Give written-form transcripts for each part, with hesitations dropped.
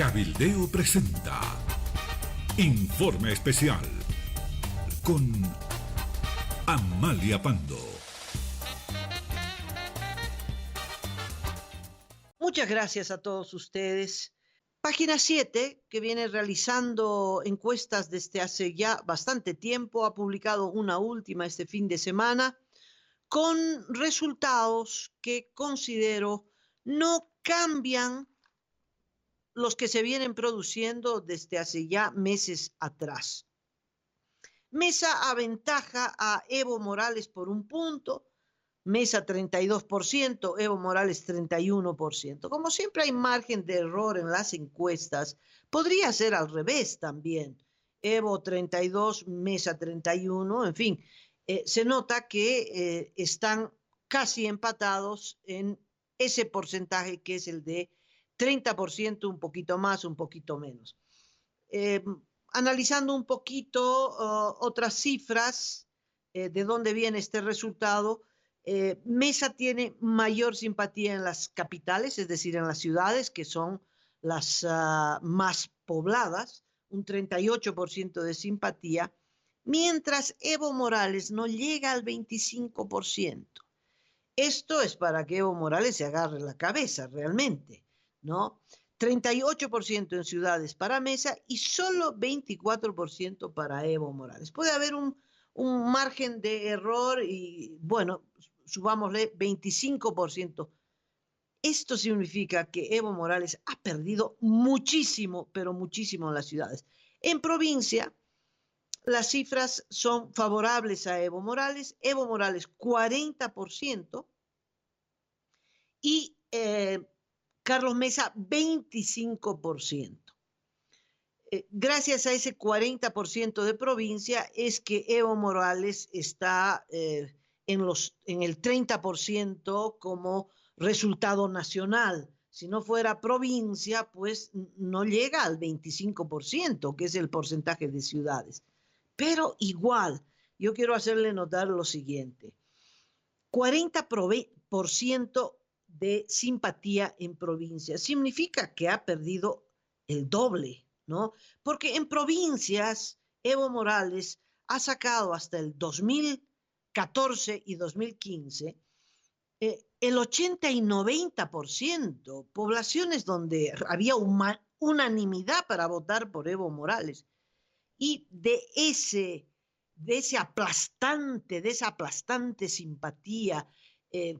Cabildeo presenta Informe Especial con Amalia Pando. Muchas gracias a todos ustedes. Página 7, que viene realizando encuestas desde hace ya bastante tiempo, ha publicado una última este fin de semana con resultados que considero no cambian los que se vienen produciendo desde hace ya meses atrás. Mesa aventaja a Evo Morales por un punto, Mesa 32%, Evo Morales 31%. Como siempre hay margen de error en las encuestas, podría ser al revés también. Evo 32, Mesa 31, en fin, se nota que están casi empatados en ese porcentaje que es el de 30%, un poquito más, un poquito menos. Analizando un poquito otras cifras de dónde viene este resultado, Mesa tiene mayor simpatía en las capitales, es decir, en las ciudades que son las más pobladas, un 38% de simpatía, mientras Evo Morales no llega al 25%. Esto es para que Evo Morales se agarre la cabeza realmente, ¿no? 38% en ciudades para Mesa y solo 24% para Evo Morales. Puede haber un margen de error y, bueno, subámosle 25%. Esto significa que Evo Morales ha perdido muchísimo, pero muchísimo en las ciudades. En provincia, las cifras son favorables a Evo Morales 40% y Carlos Mesa 25%. Gracias a ese 40% de provincia es que Evo Morales está en el 30% como resultado nacional. Si no fuera provincia, pues no llega al 25%, que es el porcentaje de ciudades. Pero igual, yo quiero hacerle notar lo siguiente. 40% de simpatía en provincia significa que ha perdido el doble, ¿no? Porque en provincias Evo Morales ha sacado hasta el 2014 y 2015 el 80 y 90%, poblaciones donde había unanimidad para votar por Evo Morales. Y de esa aplastante simpatía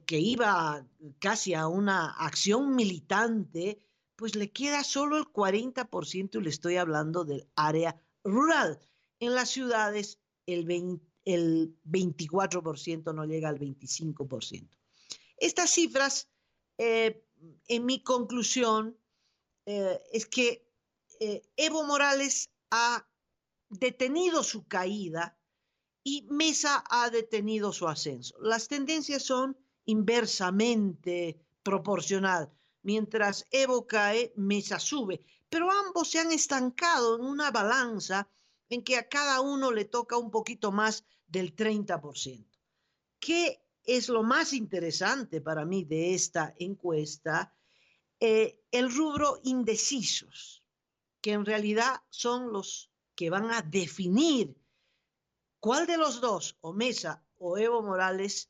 que iba casi a una acción militante, pues le queda solo el 40% y le estoy hablando del área rural. En las ciudades el 24% no llega al 25%. Estas cifras, en mi conclusión, es que Evo Morales ha detenido su caída y Mesa ha detenido su ascenso. Las tendencias son inversamente proporcional. Mientras Evo cae, Mesa sube. Pero ambos se han estancado en una balanza en que a cada uno le toca un poquito más del 30%. ¿Qué es lo más interesante para mí de esta encuesta? El rubro indecisos, que en realidad son los que van a definir cuál de los dos, o Mesa o Evo Morales,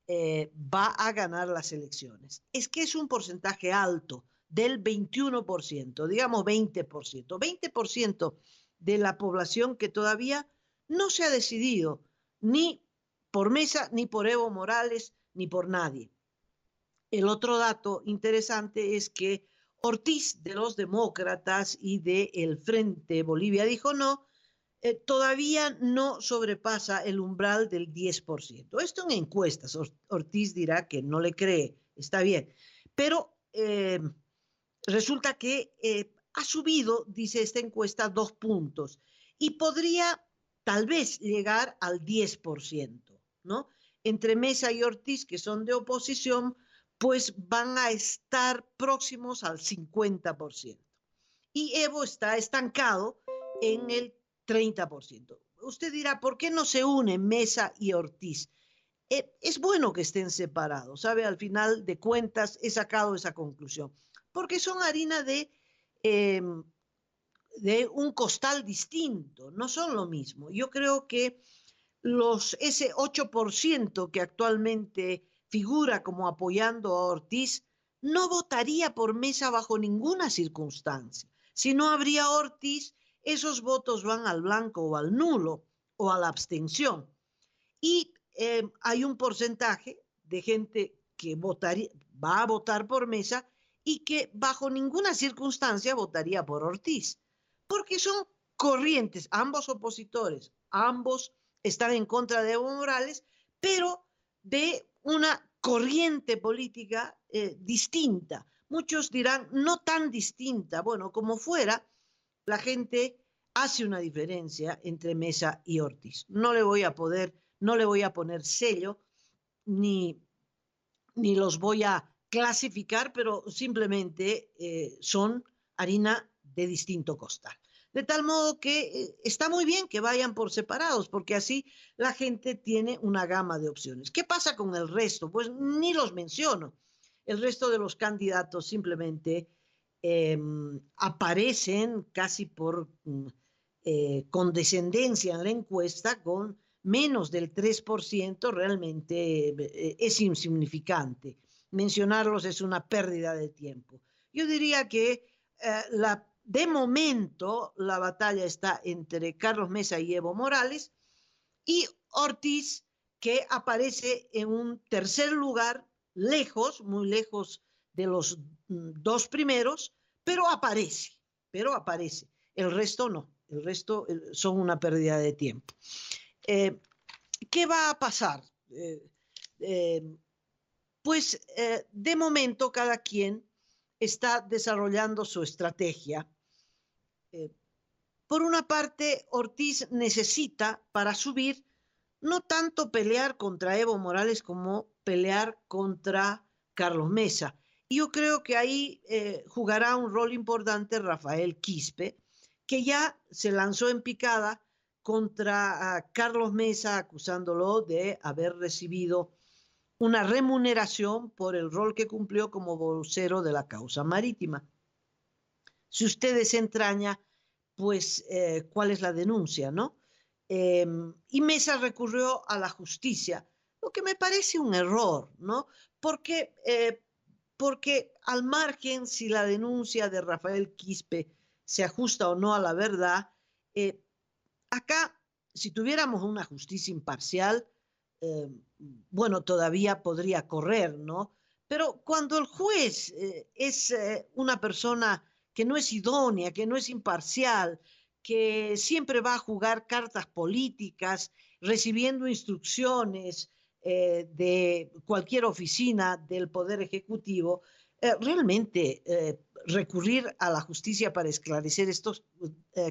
va a ganar las elecciones. Es que es un porcentaje alto del 21%, digamos 20%. 20% de la población que todavía no se ha decidido ni por Mesa, ni por Evo Morales, ni por nadie. El otro dato interesante es que Ortiz de los Demócratas y del Frente Bolivia dijo no, todavía no sobrepasa el umbral del 10%. Esto en encuestas. Ortiz dirá que no le cree, está bien. Pero resulta que ha subido, dice esta encuesta, 2 puntos y podría tal vez llegar al 10%, ¿no? Entre Mesa y Ortiz, que son de oposición, pues van a estar próximos al 50%. Y Evo está estancado en el 30%. Usted dirá, ¿por qué no se unen Mesa y Ortiz? Es bueno que estén separados, ¿sabe? Al final de cuentas he sacado esa conclusión, porque son harina de de un costal distinto, no son lo mismo. Yo creo que ese 8% que actualmente figura como apoyando a Ortiz no votaría por Mesa bajo ninguna circunstancia. Si no habría Ortiz, esos votos van al blanco o al nulo o a la abstención. Y hay un porcentaje de gente que va a votar por Mesa y que bajo ninguna circunstancia votaría por Ortiz, porque son corrientes, ambos opositores, ambos están en contra de Evo Morales, pero de una corriente política distinta. Muchos dirán, no tan distinta. Bueno, como fuera, la gente hace una diferencia entre Mesa y Ortiz. No le voy a poner sello, ni los voy a clasificar, pero simplemente son harina de distinto costal. De tal modo que está muy bien que vayan por separados, porque así la gente tiene una gama de opciones. ¿Qué pasa con el resto? Pues ni los menciono. El resto de los candidatos simplemente aparecen casi por condescendencia en la encuesta con menos del 3%, realmente es insignificante. Mencionarlos es una pérdida de tiempo. Yo diría que de momento la batalla está entre Carlos Mesa y Evo Morales y Ortiz, que aparece en un tercer lugar, lejos, muy lejos de los dos primeros, pero aparece. El resto no, el resto son una pérdida de tiempo. ¿Qué va a pasar? Pues de momento cada quien está desarrollando su estrategia. Por una parte, Ortiz necesita para subir no tanto pelear contra Evo Morales como pelear contra Carlos Mesa. Y yo creo que ahí jugará un rol importante Rafael Quispe, que ya se lanzó en picada contra Carlos Mesa, acusándolo de haber recibido una remuneración por el rol que cumplió como vocero de la causa marítima. Si usted desentraña, pues, ¿cuál es la denuncia, no? Y Mesa recurrió a la justicia, lo que me parece un error, ¿no? Porque al margen si la denuncia de Rafael Quispe se ajusta o no a la verdad, acá, si tuviéramos una justicia imparcial, bueno, todavía podría correr, ¿no? Pero cuando el juez es una persona que no es idónea, que no es imparcial, que siempre va a jugar cartas políticas, recibiendo instrucciones de cualquier oficina del Poder Ejecutivo, realmente recurrir a la justicia para esclarecer estos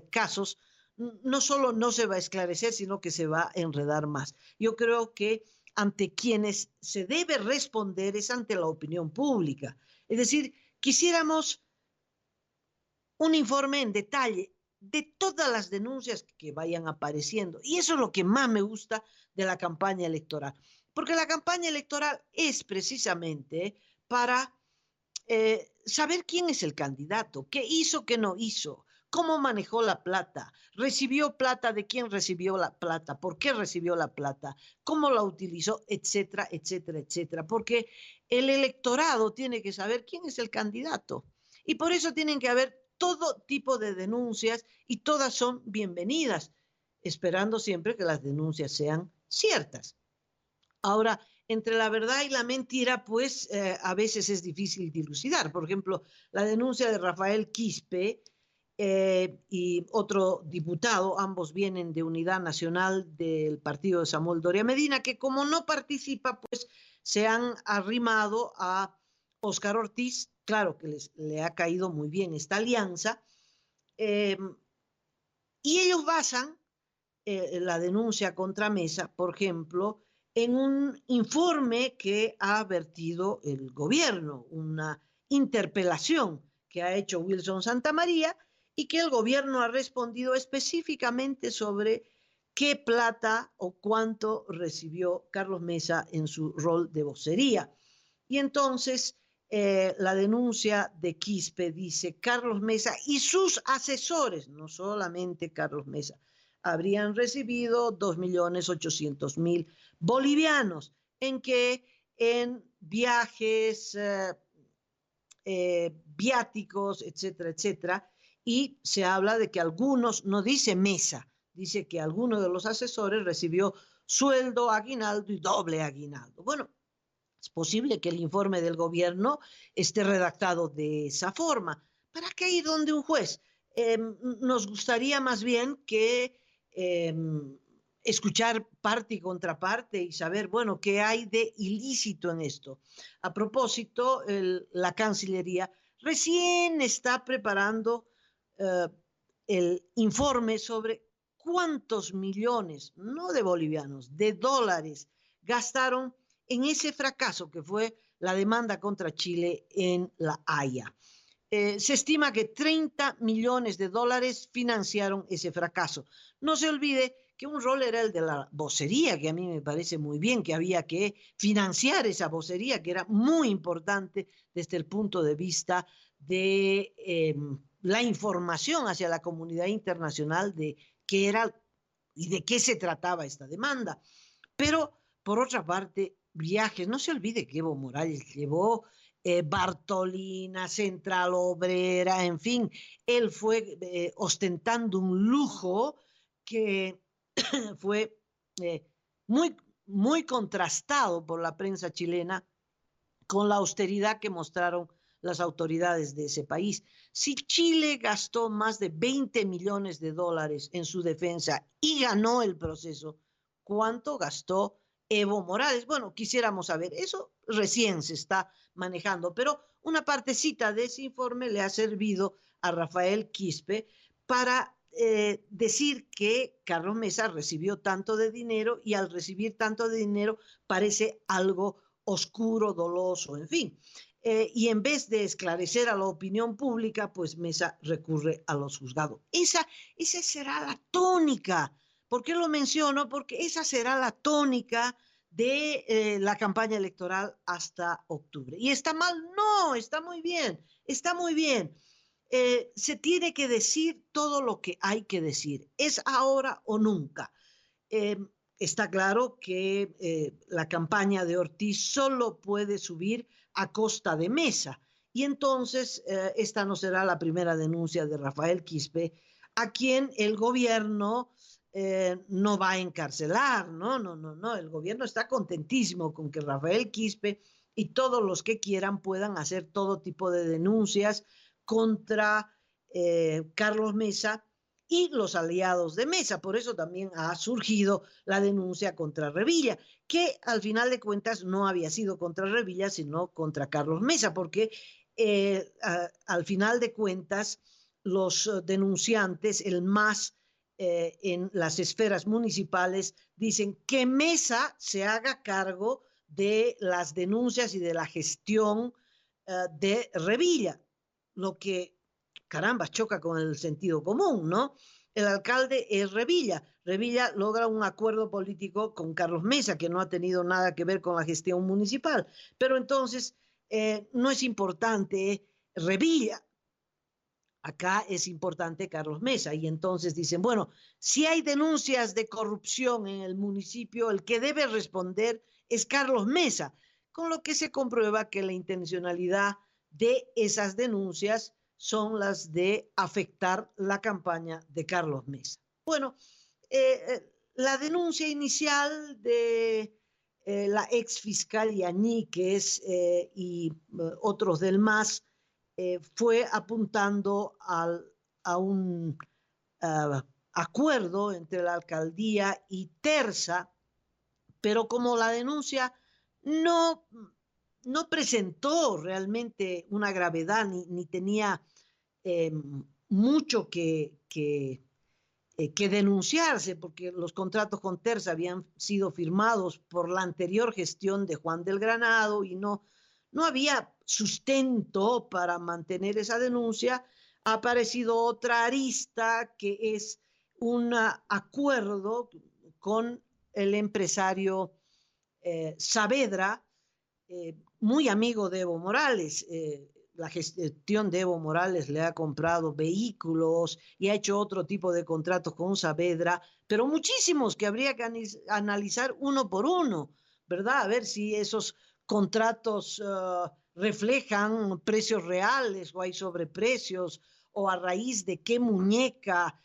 casos no solo no se va a esclarecer, sino que se va a enredar más. Yo creo que ante quienes se debe responder es ante la opinión pública. Es decir, quisiéramos un informe en detalle de todas las denuncias que vayan apareciendo. Y eso es lo que más me gusta de la campaña electoral. Porque la campaña electoral es precisamente para saber quién es el candidato, qué hizo, qué no hizo, cómo manejó la plata, recibió plata, de quién recibió la plata, por qué recibió la plata, cómo la utilizó, etcétera, etcétera, etcétera. Porque el electorado tiene que saber quién es el candidato. Y por eso tienen que haber todo tipo de denuncias y todas son bienvenidas, esperando siempre que las denuncias sean ciertas. Ahora, entre la verdad y la mentira, pues a veces es difícil dilucidar. Por ejemplo, la denuncia de Rafael Quispe y otro diputado, ambos vienen de Unidad Nacional del partido de Samuel Doria Medina, que como no participa, pues se han arrimado a Óscar Ortiz. Claro que le ha caído muy bien esta alianza. Y ellos basan la denuncia contra Mesa, por ejemplo, en un informe que ha vertido el gobierno, una interpelación que ha hecho Wilson Santamaría y que el gobierno ha respondido específicamente sobre qué plata o cuánto recibió Carlos Mesa en su rol de vocería. Y entonces la denuncia de Quispe dice: Carlos Mesa y sus asesores, no solamente Carlos Mesa, habrían recibido 2.800.000 bolivianos, en que en viajes, viáticos, etcétera, etcétera, y se habla de que algunos, no dice Mesa, dice que alguno de los asesores recibió sueldo, aguinaldo y doble aguinaldo. Bueno, es posible que el informe del gobierno esté redactado de esa forma. ¿Para qué ir donde un juez? Nos gustaría más bien que escuchar parte y contraparte y saber, bueno, qué hay de ilícito en esto. A propósito, la Cancillería recién está preparando uh, el informe sobre cuántos millones, no de bolivianos, de dólares, gastaron en ese fracaso que fue la demanda contra Chile en La Haya. Se estima que 30 millones de dólares financiaron ese fracaso. No se olvide que un rol era el de la vocería, que a mí me parece muy bien, que había que financiar esa vocería, que era muy importante desde el punto de vista de la información hacia la comunidad internacional de qué era y de qué se trataba esta demanda. Pero, por otra parte, viajes, no se olvide que Evo Morales llevó Bartolina, Central Obrera, en fin, él fue ostentando un lujo que fue eh, muy, muy contrastado por la prensa chilena con la austeridad que mostraron las autoridades de ese país. Si Chile gastó más de 20 millones de dólares en su defensa y ganó el proceso, ¿cuánto gastó Evo Morales? Bueno, quisiéramos saber, eso recién se está manejando, pero una partecita de ese informe le ha servido a Rafael Quispe para decir que Carlos Mesa recibió tanto de dinero y al recibir tanto de dinero parece algo oscuro, doloso, en fin. Y en vez de esclarecer a la opinión pública, pues Mesa recurre a los juzgados. Esa será la tónica. ¿Por qué lo menciono? Porque esa será la tónica de la campaña electoral hasta octubre. ¿Y está mal? No, está muy bien, está muy bien. Se tiene que decir todo lo que hay que decir. Es ahora o nunca. Eh, Está claro que la campaña de Ortiz solo puede subir a costa de Mesa. Y entonces esta no será la primera denuncia de Rafael Quispe, a quien el gobierno no va a encarcelar. No, no, no, no. El gobierno está contentísimo con que Rafael Quispe y todos los que quieran puedan hacer todo tipo de denuncias contra Carlos Mesa y los aliados de Mesa. Por eso también ha surgido la denuncia contra Revilla, que al final de cuentas no había sido contra Revilla, sino contra Carlos Mesa, porque al final de cuentas los denunciantes, el MAS en las esferas municipales, dicen que Mesa se haga cargo de las denuncias y de la gestión de Revilla, lo que caramba, choca con el sentido común, ¿no? El alcalde es Revilla. Revilla logra un acuerdo político con Carlos Mesa, que no ha tenido nada que ver con la gestión municipal. Pero entonces, no es importante Revilla, acá es importante Carlos Mesa. Y entonces dicen, bueno, si hay denuncias de corrupción en el municipio, el que debe responder es Carlos Mesa, con lo que se comprueba que la intencionalidad de esas denuncias son las de afectar la campaña de Carlos Mesa. Bueno, la denuncia inicial de la ex fiscal Yañíquez y otros del MAS fue apuntando a un acuerdo entre la alcaldía y Terza, pero como la denuncia no, no presentó realmente una gravedad ni tenía mucho que denunciarse, porque los contratos con Terza habían sido firmados por la anterior gestión de Juan del Granado y no había sustento para mantener esa denuncia. Ha aparecido otra arista que es un acuerdo con el empresario Saavedra, muy amigo de Evo Morales. La gestión de Evo Morales le ha comprado vehículos y ha hecho otro tipo de contratos con Saavedra, pero muchísimos que habría que analizar uno por uno, ¿verdad? A ver si esos contratos reflejan precios reales o hay sobreprecios o a raíz de qué muñeca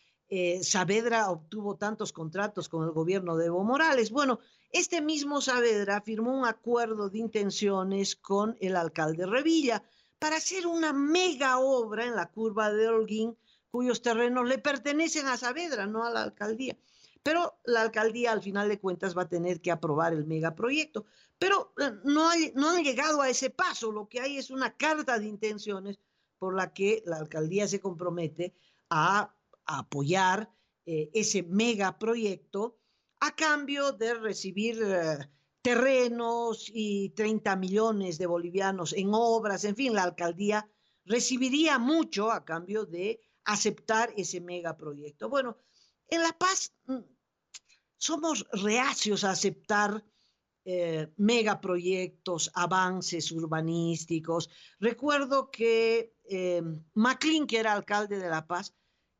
Saavedra obtuvo tantos contratos con el gobierno de Evo Morales. Bueno, este mismo Saavedra firmó un acuerdo de intenciones con el alcalde Revilla para hacer una mega obra en la curva de Holguín, cuyos terrenos le pertenecen a Saavedra, no a la alcaldía. Pero la alcaldía, al final de cuentas, va a tener que aprobar el megaproyecto. Pero no han llegado a ese paso. Lo que hay es una carta de intenciones por la que la alcaldía se compromete a apoyar ese megaproyecto a cambio de recibir terrenos y 30 millones de bolivianos en obras. En fin, la alcaldía recibiría mucho a cambio de aceptar ese megaproyecto. Bueno, en La Paz somos reacios a aceptar megaproyectos, avances urbanísticos. Recuerdo que Maclin, que era alcalde de La Paz,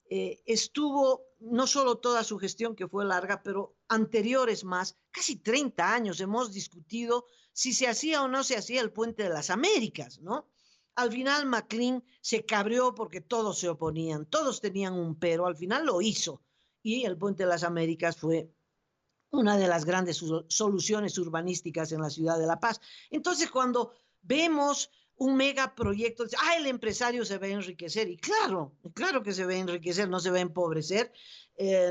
estuvo no solo toda su gestión, que fue larga, pero anteriores más, casi 30 años, hemos discutido si se hacía o no se hacía el Puente de las Américas, ¿no? Al final Maclin se cabreó porque todos se oponían, todos tenían un pero, al final lo hizo y el Puente de las Américas fue una de las grandes soluciones urbanísticas en la ciudad de La Paz. Entonces, cuando vemos un megaproyecto, el empresario se va a enriquecer, y claro que se va a enriquecer, no se va a empobrecer,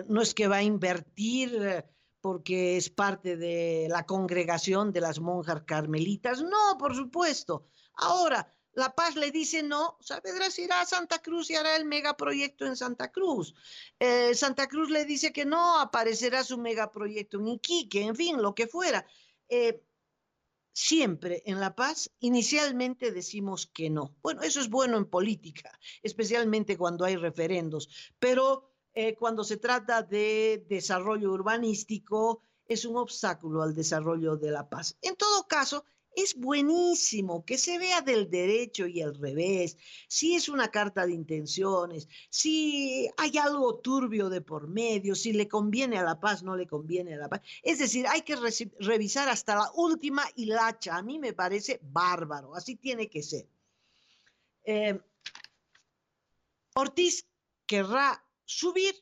no es que va a invertir porque es parte de la congregación de las monjas carmelitas, no, por supuesto. Ahora, La Paz le dice no, Saavedra se irá a Santa Cruz y hará el megaproyecto en Santa Cruz. Santa Cruz le dice que no, aparecerá su megaproyecto en Iquique, en fin, lo que fuera. Siempre en La Paz inicialmente decimos que no. Bueno, eso es bueno en política, especialmente cuando hay referendos, pero cuando se trata de desarrollo urbanístico es un obstáculo al desarrollo de La Paz. En todo caso, es buenísimo que se vea del derecho y el revés, si es una carta de intenciones, si hay algo turbio de por medio, si le conviene a La Paz, no le conviene a La Paz. Es decir, hay que revisar hasta la última hilacha. A mí me parece bárbaro, así tiene que ser. Ortiz querrá subir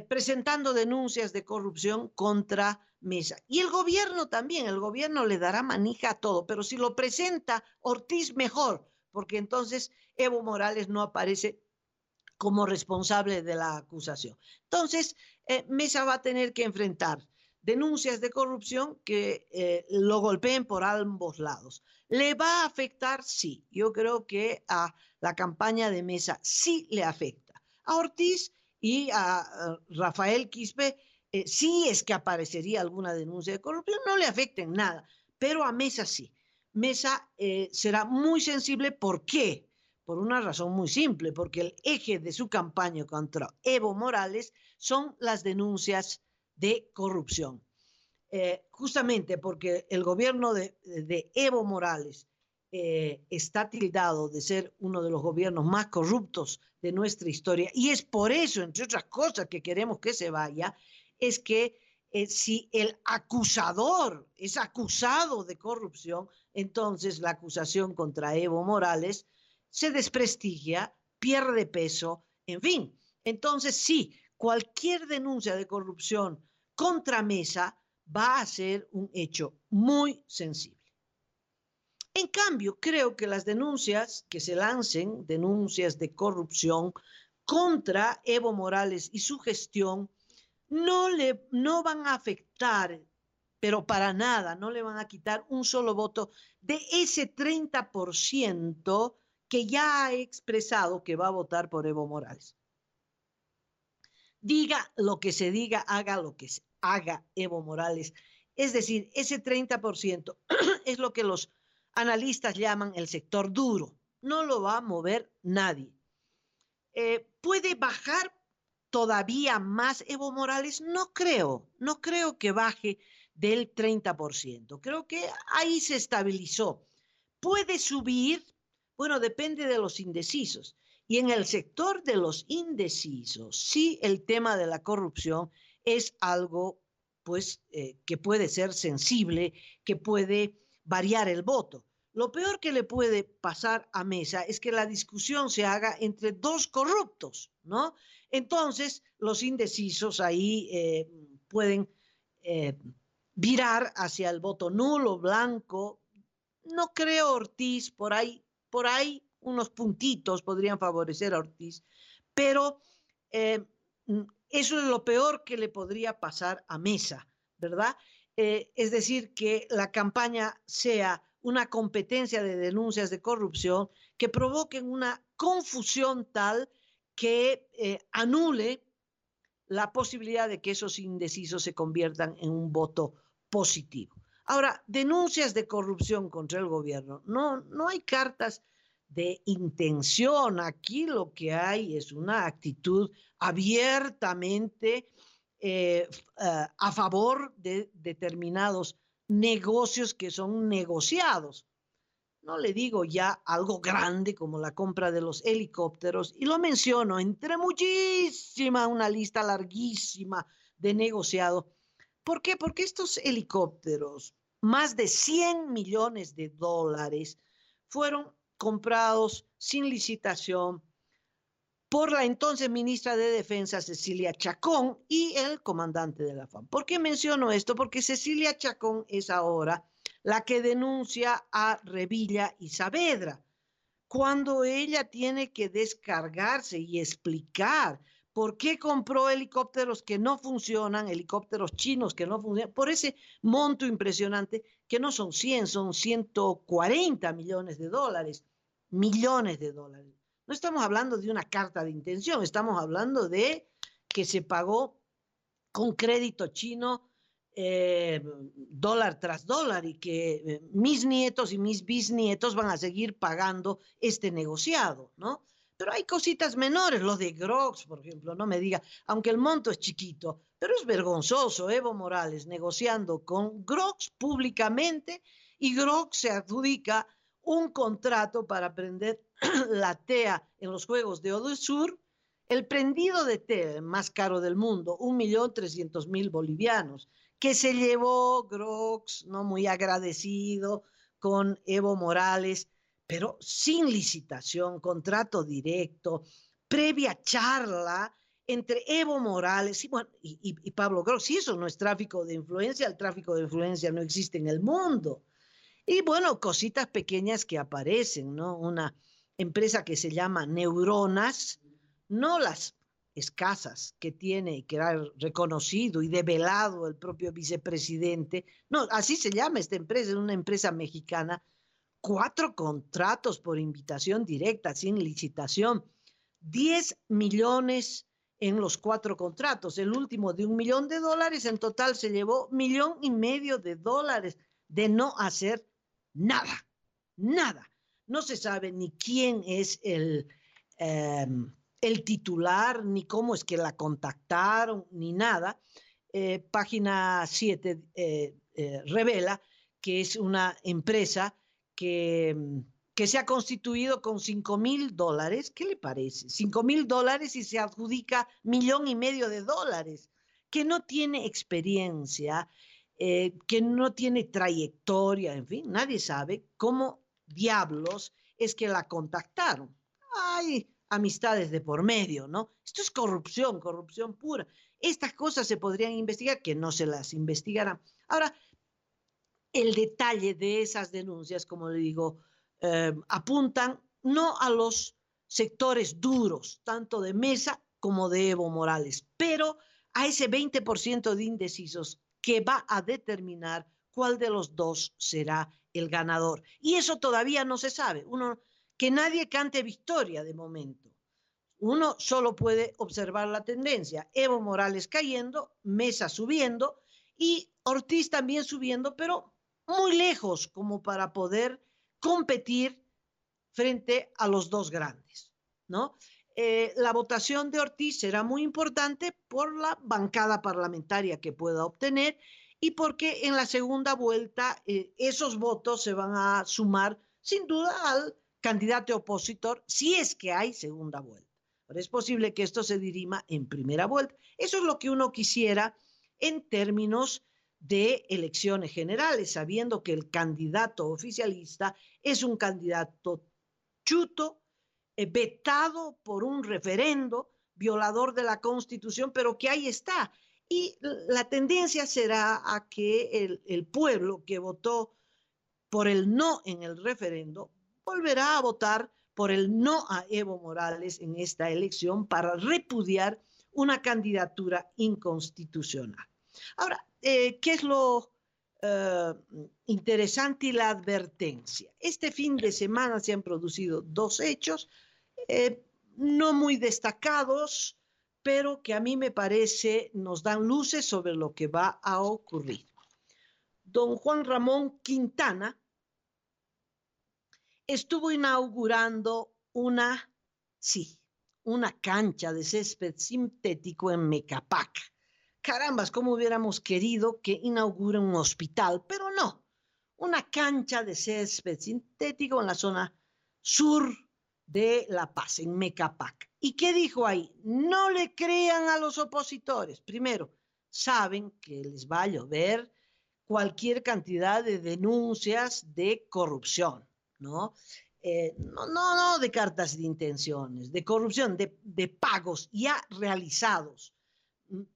presentando denuncias de corrupción contra Mesa. Y el gobierno también, el gobierno le dará manija a todo, pero si lo presenta Ortiz, mejor, porque entonces Evo Morales no aparece como responsable de la acusación. Entonces, Mesa va a tener que enfrentar denuncias de corrupción que lo golpeen por ambos lados. ¿Le va a afectar? Sí. Yo creo que a la campaña de Mesa sí le afecta. A Ortiz y a Rafael Quispe, si es que aparecería alguna denuncia de corrupción, no le afecta en nada, pero a Mesa sí. Mesa será muy sensible. ¿Por qué? Por una razón muy simple, porque el eje de su campaña contra Evo Morales son las denuncias de corrupción. Justamente porque el gobierno de Evo Morales está tildado de ser uno de los gobiernos más corruptos de nuestra historia, y es por eso, entre otras cosas, que queremos que se vaya, es que si el acusador es acusado de corrupción, entonces la acusación contra Evo Morales se desprestigia, pierde peso, en fin. Entonces sí, cualquier denuncia de corrupción contra Mesa va a ser un hecho muy sensible. En cambio, creo que las denuncias que se lancen, denuncias de corrupción contra Evo Morales y su gestión, no van a afectar, pero para nada, no le van a quitar un solo voto de ese 30% que ya ha expresado que va a votar por Evo Morales. Diga lo que se diga, haga lo que se haga Evo Morales. Es decir, ese 30% es lo que los analistas llaman el sector duro. No lo va a mover nadie. ¿Puede bajar todavía más Evo Morales? No creo que baje del 30%. Creo que ahí se estabilizó. ¿Puede subir? Bueno, depende de los indecisos. Y en el sector de los indecisos, sí, el tema de la corrupción es algo, pues, que puede ser sensible, que puede variar el voto. Lo peor que le puede pasar a Mesa es que la discusión se haga entre dos corruptos, ¿no? Entonces, los indecisos ahí pueden eh, virar hacia el voto nulo, blanco. No creo Ortiz, por ahí unos puntitos podrían favorecer a Ortiz, pero eh, eso es lo peor que le podría pasar a Mesa, ¿verdad? Es decir, que la campaña sea una competencia de denuncias de corrupción que provoquen una confusión tal que anule la posibilidad de que esos indecisos se conviertan en un voto positivo. Ahora, denuncias de corrupción contra el gobierno. No hay cartas de intención. Aquí lo que hay es una actitud abiertamente a favor de determinados negocios que son negociados. No le digo ya algo grande como la compra de los helicópteros, y lo menciono entre muchísima, una lista larguísima de negociados. ¿Por qué? Porque estos helicópteros, más de 100 millones de dólares, fueron comprados sin licitación por la entonces ministra de Defensa, Cecilia Chacón, y el comandante de la FAM. ¿Por qué menciono esto? Porque Cecilia Chacón es ahora la que denuncia a Revilla y Saavedra, cuando ella tiene que descargarse y explicar por qué compró helicópteros que no funcionan, helicópteros chinos que no funcionan, por ese monto impresionante, que no son 100, son 140 millones de dólares, millones de dólares. No estamos hablando de una carta de intención, estamos hablando de que se pagó con crédito chino dólar tras dólar, y que mis nietos y mis bisnietos van a seguir pagando este negociado, ¿no? Pero hay cositas menores, los de Grox, por ejemplo, no me diga, aunque el monto es chiquito, pero es vergonzoso, Evo Morales negociando con Grox públicamente, y Grox se adjudica un contrato para prender la TEA en los Juegos de Odesur, el prendido de TEA más caro del mundo, 1.300.000 bolivianos, que se llevó Grox, no muy agradecido con Evo Morales, pero sin licitación, contrato directo, previa charla entre Evo Morales y, bueno, y Pablo Grox. Si eso no es tráfico de influencia, el tráfico de influencia no existe en el mundo. Y bueno, cositas pequeñas que aparecen, ¿no? Una empresa que se llama Neuronas, no las escasas que tiene y que ha reconocido y develado el propio vicepresidente, no, así se llama esta empresa, es una empresa mexicana, 4 contratos por invitación directa, sin licitación, 10 millones en los 4 contratos, el último de $1.000.000, en total se llevó $1.500.000 de no hacer nada, nada. No se sabe ni quién es el titular, ni cómo es que la contactaron, ni nada. Página 7 revela que es una empresa que se ha constituido con $5.000. ¿Qué le parece? $5.000, y se adjudica $1.500.000, que no tiene experiencia, que no tiene trayectoria, en fin, nadie sabe cómo diablos es que la contactaron. Hay amistades de por medio, ¿no? Esto es corrupción, corrupción pura. Estas cosas se podrían investigar, que no se las investigarán. Ahora, el detalle de esas denuncias, como le digo, apuntan no a los sectores duros, tanto de Mesa como de Evo Morales, pero a ese 20% de indecisos que va a determinar cuál de los dos será el ganador. Y eso todavía no se sabe. Que nadie cante victoria de momento. Uno solo puede observar la tendencia. Evo Morales cayendo, Mesa subiendo y Ortiz también subiendo, pero muy lejos como para poder competir frente a los dos grandes, ¿no? La votación de Ortiz será muy importante por la bancada parlamentaria que pueda obtener, y porque en la segunda vuelta esos votos se van a sumar sin duda, al candidato opositor, si es que hay segunda vuelta. Pero es posible que esto se dirima en primera vuelta. Eso es lo que uno quisiera en términos de elecciones generales, sabiendo que el candidato oficialista es un candidato chuto, vetado por un referendo, violador de la Constitución, pero que ahí está. Y la tendencia será a que el pueblo que votó por el no en el referendo volverá a votar por el no a Evo Morales en esta elección para repudiar una candidatura inconstitucional. Ahora, ¿qué es lo interesante y la advertencia? Este fin de semana se han producido dos hechos, no muy destacados, pero que a mí me parece nos dan luces sobre lo que va a ocurrir. Don Juan Ramón Quintana estuvo inaugurando una cancha de césped sintético en Mecapac. Carambas, cómo hubiéramos querido que inaugure un hospital, pero no. Una cancha de césped sintético en la zona sur de La Paz, en Mecapac. ¿Y qué dijo ahí? No le crean a los opositores. Primero, saben que les va a llover cualquier cantidad de denuncias de corrupción, ¿no? No de cartas de intenciones, de corrupción, de pagos ya realizados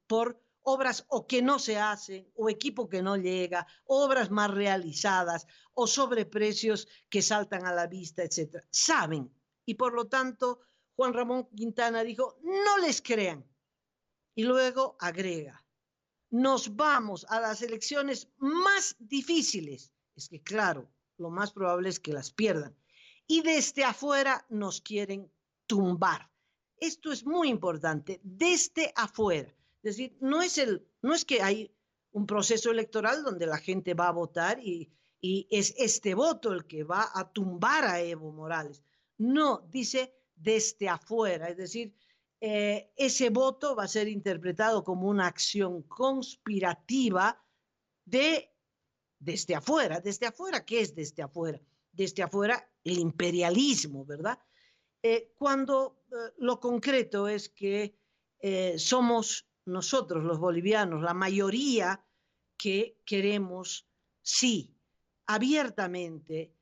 por obras o que no se hacen, o equipo que no llega, obras mal realizadas, o sobreprecios que saltan a la vista, etc. Saben, y por lo tanto, Juan Ramón Quintana dijo, no les crean. Y luego agrega, nos vamos a las elecciones más difíciles. Es que claro, lo más probable es que las pierdan. Y desde afuera nos quieren tumbar. Esto es muy importante, desde afuera. Es decir, no es que hay un proceso electoral donde la gente va a votar y es este voto el que va a tumbar a Evo Morales. No, dice desde afuera, es decir, ese voto va a ser interpretado como una acción conspirativa desde afuera. ¿Desde afuera? ¿Qué es desde afuera? Desde afuera el imperialismo, ¿verdad? Cuando lo concreto es que somos nosotros los bolivianos, la mayoría que queremos, sí, abiertamente,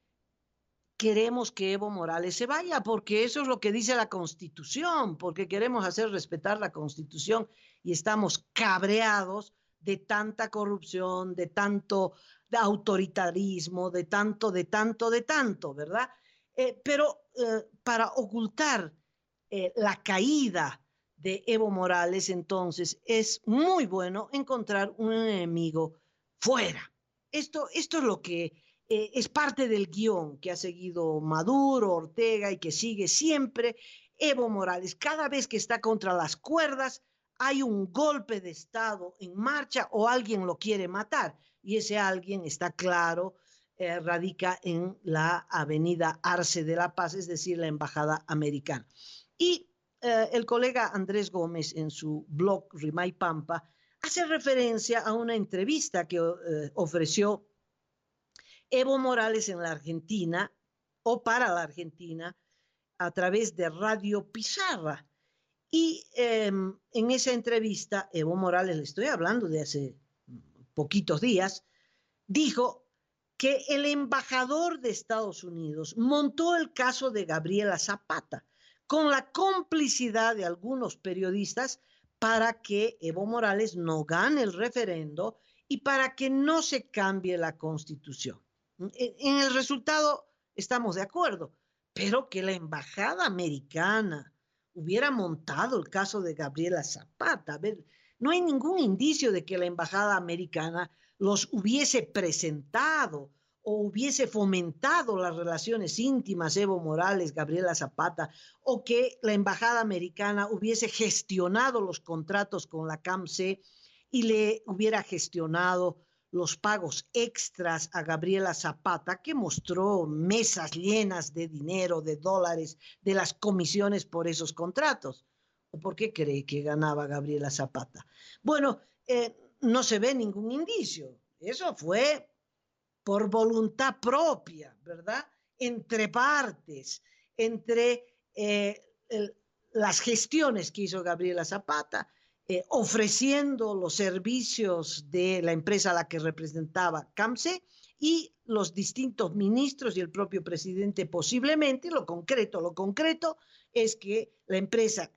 queremos que Evo Morales se vaya, porque eso es lo que dice la Constitución, porque queremos hacer respetar la Constitución y estamos cabreados de tanta corrupción, de tanto de autoritarismo, de tanto, ¿verdad? Pero para ocultar la caída de Evo Morales, entonces es muy bueno encontrar un enemigo fuera. Esto es lo que es parte del guión que ha seguido Maduro, Ortega y que sigue siempre Evo Morales. Cada vez que está contra las cuerdas, hay un golpe de Estado en marcha o alguien lo quiere matar. Y ese alguien está claro, radica en la avenida Arce de la Paz, es decir, la Embajada Americana. Y el colega Andrés Gómez en su blog Rimay Pampa hace referencia a una entrevista que ofreció Evo Morales en la Argentina o para la Argentina a través de Radio Pizarra. Y en esa entrevista, Evo Morales, le estoy hablando de hace poquitos días, dijo que el embajador de Estados Unidos montó el caso de Gabriela Zapata con la complicidad de algunos periodistas para que Evo Morales no gane el referendo y para que no se cambie la Constitución. En el resultado estamos de acuerdo, pero que la embajada americana hubiera montado el caso de Gabriela Zapata. A ver, no hay ningún indicio de que la embajada americana los hubiese presentado o hubiese fomentado las relaciones íntimas Evo Morales, Gabriela Zapata, o que la embajada americana hubiese gestionado los contratos con la CAMC y le hubiera gestionado los pagos extras a Gabriela Zapata, que mostró mesas llenas de dinero, de dólares, de las comisiones por esos contratos. ¿O por qué cree que ganaba Gabriela Zapata? Bueno, no se ve ningún indicio. Eso fue por voluntad propia, ¿verdad? entre partes, entre las gestiones que hizo Gabriela Zapata, ofreciendo los servicios de la empresa a la que representaba CAMSE y los distintos ministros y el propio presidente posiblemente. Lo concreto es que la empresa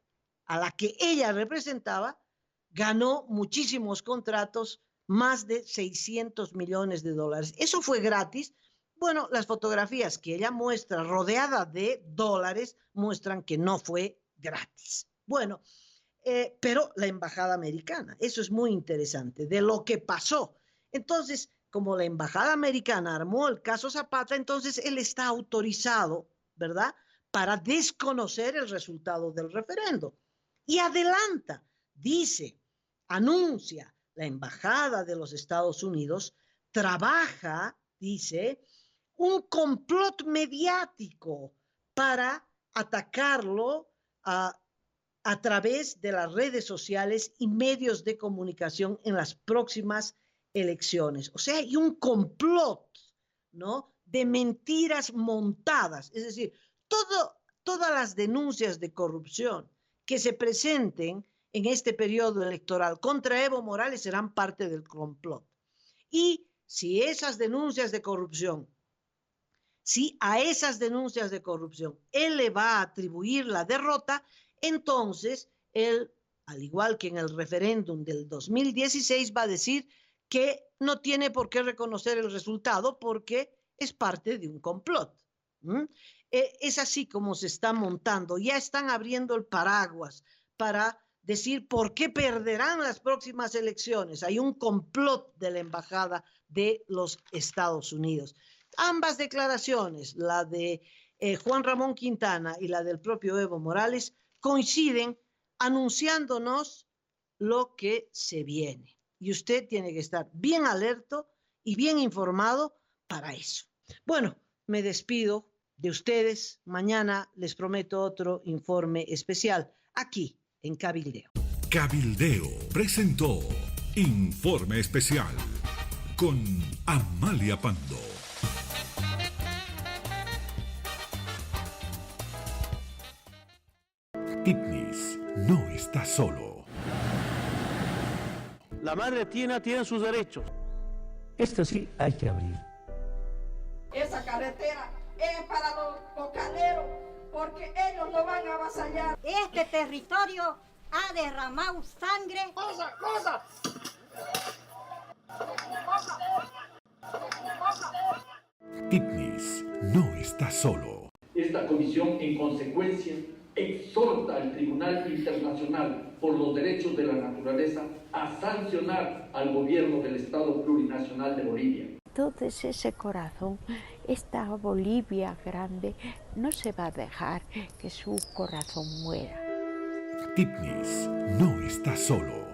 a la que ella representaba ganó muchísimos contratos, más de 600 millones de dólares. Eso fue gratis. Bueno, las fotografías que ella muestra rodeada de dólares muestran que no fue gratis. Bueno, pero la embajada americana, eso es muy interesante, de lo que pasó. Entonces, como la embajada americana armó el caso Zapata, entonces él está autorizado, ¿verdad?, para desconocer el resultado del referendo. Y adelanta, dice, anuncia, la embajada de los Estados Unidos trabaja, dice, un complot mediático para atacarlo a través de las redes sociales y medios de comunicación en las próximas elecciones. O sea, hay un complot, ¿no?, de mentiras montadas. Es decir, todas las denuncias de corrupción que se presenten en este periodo electoral contra Evo Morales serán parte del complot. Y si a esas denuncias de corrupción él le va a atribuir la derrota, entonces él, al igual que en el referéndum del 2016, va a decir que no tiene por qué reconocer el resultado porque es parte de un complot. Es así como se está montando. Ya están abriendo el paraguas para decir por qué perderán las próximas elecciones. Hay un complot de la embajada de los Estados Unidos. Ambas declaraciones, la de Juan Ramón Quintana y la del propio Evo Morales, coinciden anunciándonos lo que se viene. Y usted tiene que estar bien alerto y bien informado para eso. Bueno, me despido de ustedes. Mañana les prometo otro informe especial aquí en Cabildeo. Cabildeo presentó Informe Especial con Amalia Pando. Titnis no está solo. La madre tiene sus derechos. Esto sí hay que abrir. Esa carretera es para los bocaneros, porque ellos no van a avasallar. Este territorio ha derramado sangre. ¡Cosa! Titnis no está solo. Esta comisión, en consecuencia, exhorta al Tribunal Internacional por los Derechos de la Naturaleza a sancionar al gobierno del Estado Plurinacional de Bolivia. Entonces ese corazón, esta Bolivia grande, no se va a dejar que su corazón muera. Titnis no está solo.